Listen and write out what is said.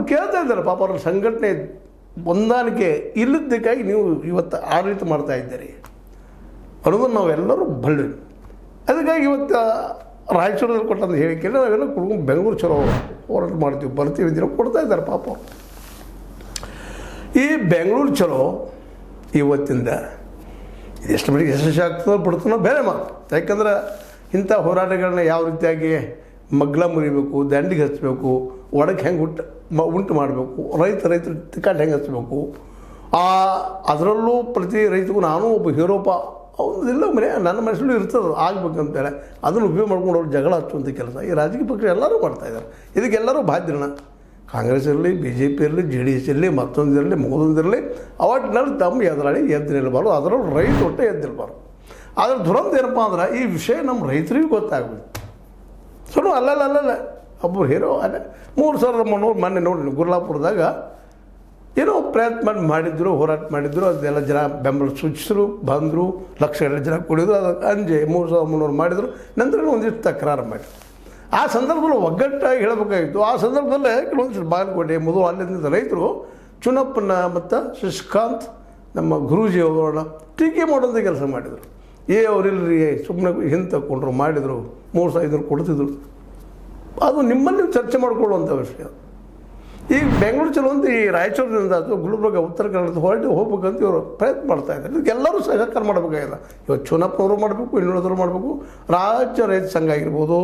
ಅವ್ರು ಕೇಳ್ತಾ ಇದ್ದಾರೆ ಪಾಪ ಅವ್ರ ಸಂಘಟನೆ ಹೊಂದಾಣಿಕೆ ಇಲ್ಲದಕ್ಕಾಗಿ ನೀವು ಇವತ್ತು ಆಡಳಿತ ಮಾಡ್ತಾ ಇದ್ದೀರಿ ಅನ್ನೋದನ್ನು ನಾವೆಲ್ಲರೂ ಬಳ್ಳಿ. ಅದಕ್ಕಾಗಿ ಇವತ್ತು ರಾಯಚೂರಲ್ಲಿ ಕೊಟ್ಟಂತ ಹೇಳಿಕೆಲ್ಲ ನಾವೆಲ್ಲ ಕುಡ್ಕೊಂಡು ಬೆಂಗಳೂರು ಚಲೋ ಹೋರಾಟ ಮಾಡ್ತೀವಿ ಬರ್ತೀವಿ ದಿನ ಕೊಡ್ತಾ ಇದ್ದಾರೆ ಪಾಪ. ಈ ಬೆಂಗಳೂರು ಚಲೋ ಇವತ್ತಿಂದ ಎಷ್ಟು ಮಟ್ಟಿಗೆ ಯಶಸ್ವಿ ಆಗ್ತದೋ ಬಿಡ್ತಾನೋ ಬೇರೆ ಮಾತು. ಯಾಕಂದ್ರೆ ಇಂಥ ಹೋರಾಟಗಳನ್ನ ಯಾವ ರೀತಿಯಾಗಿ ಮಗ್ಲ ಮುರಿಬೇಕು, ದಂಡಿಗೆ ಹಚ್ಚಬೇಕು, ಒಡಕ್ಕೆ ಹೆಂಗೆ ಉಂಟು ಮಾಡಬೇಕು, ರೈತರ ತಿಕ್ಕಾಟ ಹೆಂಗೆ ಹಚ್ಚಬೇಕು, ಅದರಲ್ಲೂ ಪ್ರತಿ ರೈತಗೂ ನಾನು ಒಬ್ಬ ಹೀರೋಪ ಅವನ್ನೆಲ್ಲ ನನ್ನ ಮನಸ್ಸಲ್ಲೂ ಇರ್ತದೆ ಆಗ್ಬೇಕಂತೇಳಿ ಅದನ್ನು ಉಪಯೋಗ ಮಾಡ್ಕೊಂಡು ಅವ್ರು ಜಗಳ ಹಚ್ಚುವಂಥ ಕೆಲಸ ಈ ರಾಜಕೀಯ ಪಕ್ಷ ಎಲ್ಲರೂ ಮಾಡ್ತಾಯಿದ್ದಾರೆ. ಇದಕ್ಕೆಲ್ಲರೂ ಬಾಧ್ಯನ. ಕಾಂಗ್ರೆಸ್ ಇರಲಿ, ಬಿ ಜೆ ಪಿ ಇರಲಿ, ಜೆ ಡಿ ಎಸ್ ಇರಲಿ, ಮತ್ತೊಂದಿರಲಿ ಮಗದೊಂದಿರಲಿ, ಅವಟ್ಟಿನಲ್ಲಿ ತಮ್ಮ ಎದುರಾಳಿ ಎದ್ದು ನಿಲ್ಲಬಾರ್ದು. ಅದರಲ್ಲೂ ರೈತ ಒಟ್ಟೆ ಎದ್ದು ನಿಲ್ಬಾರ್ದು. ಆದರೆ ದುರಂತ ಏನಪ್ಪ ಅಂದ್ರೆ ಈ ವಿಷಯ ನಮ್ಮ ರೈತರಿಗೂ ಗೊತ್ತಾಗಬೇಕು. ಸುಳ್ಳು ಅಲ್ಲಲ್ಲ ಒಬ್ಬರು ಹೀರೋ ಅಲ್ಲ 3,000 ಮೊನ್ನೆ ನೋಡಿ ಗುರ್ಲಾಪುರದಾಗ ಏನೋ ಪ್ರಯತ್ನ ಮಾಡಿದ್ರು, ಹೋರಾಟ ಮಾಡಿದ್ರು, ಅದೆಲ್ಲ ಜನ ಬೆಂಬಲ ಸೂಚಿಸಿದ್ರು, ಬಂದರು, ಲಕ್ಷಗಟ್ಟಲೆ ಜನ ಕುಡಿದ್ರು, ಅದಕ್ಕೆ ಅಂಜೆ 3,300 ಮಾಡಿದರು. ನಂತರ ಒಂದಿಷ್ಟು ತಕರಾರು ಮಾಡಿದ್ರು. ಆ ಸಂದರ್ಭದಲ್ಲಿ ಒಗ್ಗಟ್ಟಾಗಿ ಹೇಳಬೇಕಾಗಿತ್ತು. ಆ ಸಂದರ್ಭದಲ್ಲೇ ಕೆಲವೊಂದಿಷ್ಟು ಬಾಗಲಕೋಟೆ ಮೊದಲು ಅಲ್ಲಿಂದ ರೈತರು ಚುನಪ್ಪನ ಮತ್ತು ಶಶಿಕಾಂತ್ ನಮ್ಮ ಗುರೂಜಿ ಅವರನ್ನ ಟೀಕೆ ಮಾಡುವಂಥ ಕೆಲಸ ಮಾಡಿದರು. ಅವರಿಲ್ಲರಿ ಸುಮ್ಮನೆ ಹಿಂದೆ ತಗೊಂಡ್ರು ಮಾಡಿದರು, 3,500 ಕೊಡ್ತಿದ್ರು. ಅದು ನಿಮ್ಮಲ್ಲಿ ಚರ್ಚೆ ಮಾಡಿಕೊಳ್ಳುವಂಥ ವಿಷಯ. ಈಗ ಬೆಂಗಳೂರು ಚಲೋ ಅಂತ ಈ ರಾಯಚೂರಿನಿಂದ ಅಥವಾ ಗುಲ್ಬರ್ಗ ಉತ್ತರ ಕನ್ನಡದ ಹೊರಟು ಹೋಗ್ಬೇಕಂತ ಇವರು ಪ್ರಯತ್ನ ಮಾಡ್ತಾಯಿದ್ದಾರೆ. ಇದಕ್ಕೆಲ್ಲರೂ ಸಹಕಾರ ಮಾಡಬೇಕಾಗಿಲ್ಲ. ಇವತ್ತು ಚುನಪ್ಪನವರು ಮಾಡಬೇಕು, ಇನ್ನುಳಿದವರು ಮಾಡಬೇಕು, ರಾಜ್ಯ ರೈತ ಸಂಘ ಆಗಿರ್ಬೋದು,